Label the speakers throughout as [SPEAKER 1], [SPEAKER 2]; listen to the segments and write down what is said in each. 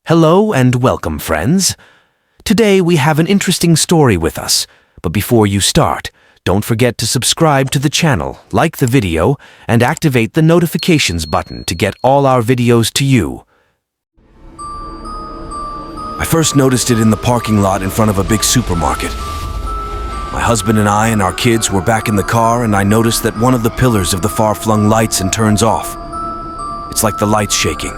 [SPEAKER 1] Hello and welcome, friends. Today we have an interesting story with us, but before you start, don't forget to subscribe to the channel, like the video, and activate the notifications button to get all our videos to you. I first noticed it in the parking lot in front of a big supermarket. My husband and I and our kids were back in the car, and I noticed that one of the pillars of the far-flung lights and turns off. It's like the light's shaking,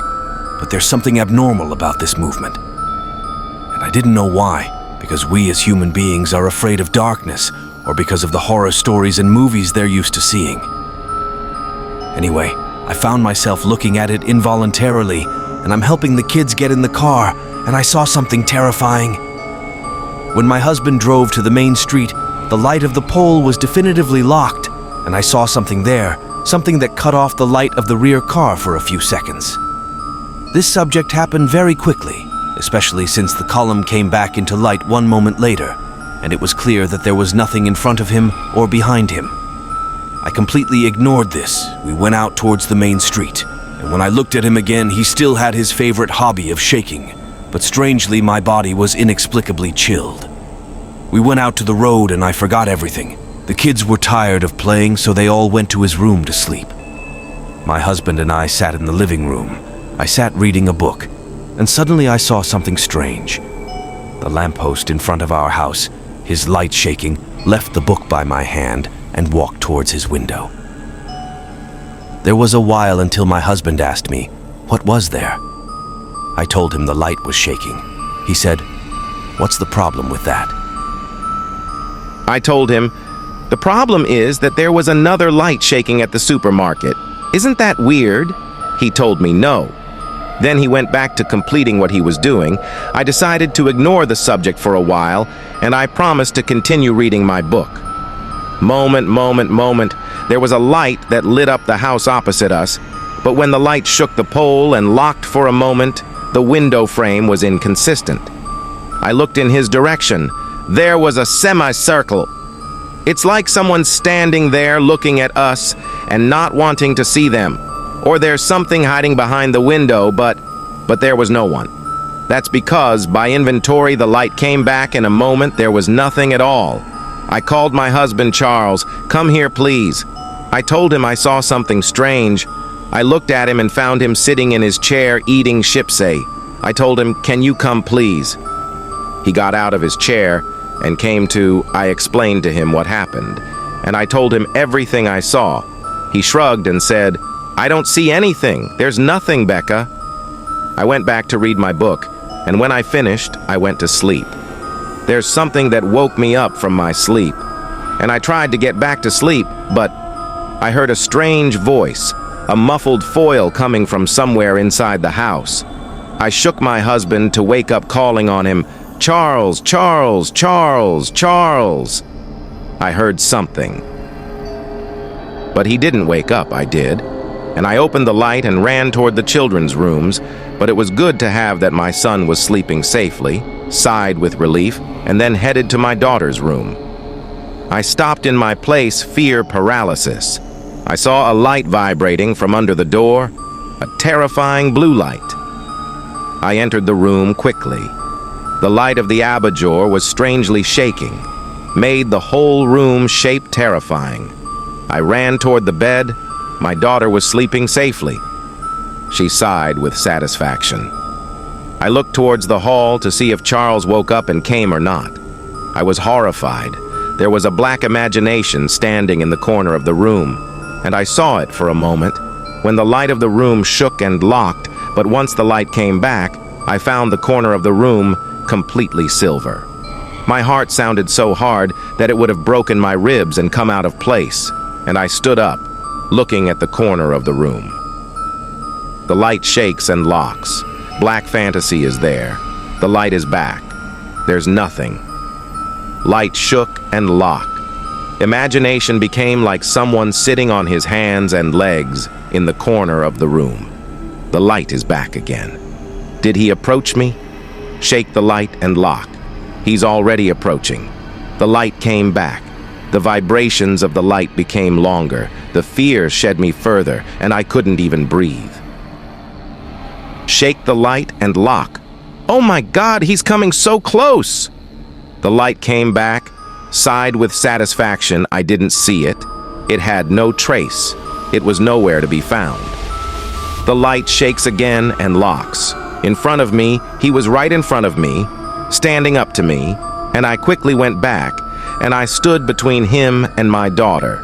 [SPEAKER 1] but there's something abnormal about this movement. And I didn't know why, because we as human beings are afraid of darkness, or because of the horror stories and movies they're used to seeing. Anyway, I found myself looking at it involuntarily, and I'm helping the kids get in the car, and I saw something terrifying. When my husband drove to the main street, the light of the pole was definitively locked, and I saw something there, something that cut off the light of the rear car for a few seconds. This subject happened very quickly, especially since the column came back into light one moment later, and it was clear that there was nothing in front of him or behind him. I completely ignored this. We went out towards the main street, and when I looked at him again, he still had his favorite hobby of shaking, but strangely my body was inexplicably chilled. We went out to the road and I forgot everything. The kids were tired of playing, so they all went to his room to sleep. My husband and I sat in the living room. I sat reading a book, and suddenly I saw something strange. The lamppost in front of our house, his light shaking, left the book by my hand and walked towards his window. There was a while until my husband asked me, "What was there?" I told him the light was shaking. He said, "What's the problem with that?"
[SPEAKER 2] I told him, "The problem is that there was another light shaking at the supermarket. Isn't that weird?" He told me no. Then he went back to completing what he was doing. I decided to ignore the subject for a while, and I promised to continue reading my book. Moment. There was a light that lit up the house opposite us, but when the light shook the pole and locked for a moment, the window frame was inconsistent. I looked in his direction. There was a semicircle. It's like someone standing there looking at us and not wanting to see them. Or there's something hiding behind the window, but there was no one. That's because, by inventory, the light came back in a moment. There was nothing at all. I called my husband, Charles. "Come here, please." I told him I saw something strange. I looked at him and found him sitting in his chair eating chipsay. I told him, "Can you come, please?" He got out of his chair and came to. I explained to him what happened, and I told him everything I saw. He shrugged and said, "I don't see anything. There's nothing, Becca." I went back to read my book, and when I finished, I went to sleep. There's something that woke me up from my sleep, and I tried to get back to sleep, but I heard a strange voice, a muffled foil coming from somewhere inside the house. I shook my husband to wake up, calling on him, "Charles, Charles, Charles, Charles." I heard something. But he didn't wake up, I did. And I opened the light and ran toward the children's rooms, but it was good to have that my son was sleeping safely, sighed with relief, and then headed to my daughter's room. I stopped in my place, fear paralysis. I saw a light vibrating from under the door, a terrifying blue light. I entered the room quickly. The light of the abat-jour was strangely shaking, made the whole room shape terrifying. I ran toward the bed. My daughter was sleeping safely. She sighed with satisfaction. I looked towards the hall to see if Charles woke up and came or not. I was horrified. There was a black imagination standing in the corner of the room, and I saw it for a moment when the light of the room shook and locked, but once the light came back, I found the corner of the room completely silver. My heart sounded so hard that it would have broken my ribs and come out of place, and I stood up, looking at the corner of the room. The light shakes and locks. Black fantasy is there. The light is back. There's nothing. Light shook and locked. Imagination became like someone sitting on his hands and legs in the corner of the room. The light is back again. Did he approach me? Shake the light and lock. He's already approaching. The light came back. The vibrations of the light became longer. The fear shed me further, and I couldn't even breathe. Shake the light and lock. "Oh my God, he's coming so close!" The light came back, sighed with satisfaction. I didn't see it. It had no trace. It was nowhere to be found. The light shakes again and locks. In front of me, he was right in front of me, standing up to me, and I quickly went back, and I stood between him and my daughter.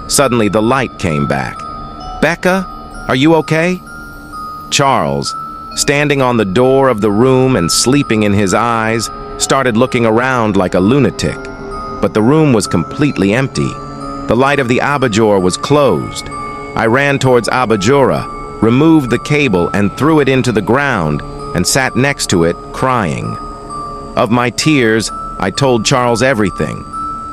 [SPEAKER 2] Suddenly, the light came back. "Becca, are you okay?" Charles, standing on the door of the room and sleeping in his eyes, started looking around like a lunatic. But the room was completely empty. The light of the abajur was closed. I ran towards abajura, removed the cable and threw it into the ground and sat next to it, crying. Of my tears, I told Charles everything.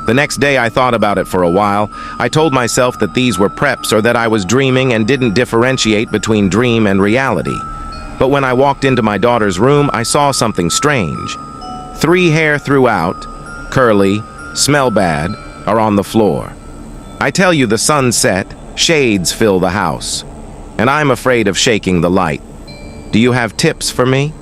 [SPEAKER 2] The next day I thought about it for a while. I told myself that these were preps or that I was dreaming and didn't differentiate between dream and reality. But when I walked into my daughter's room, I saw something strange. 3 hair throughout, curly, smell bad, are on the floor. I tell you, the sun set, shades fill the house, and I'm afraid of shaking the light. Do you have tips for me?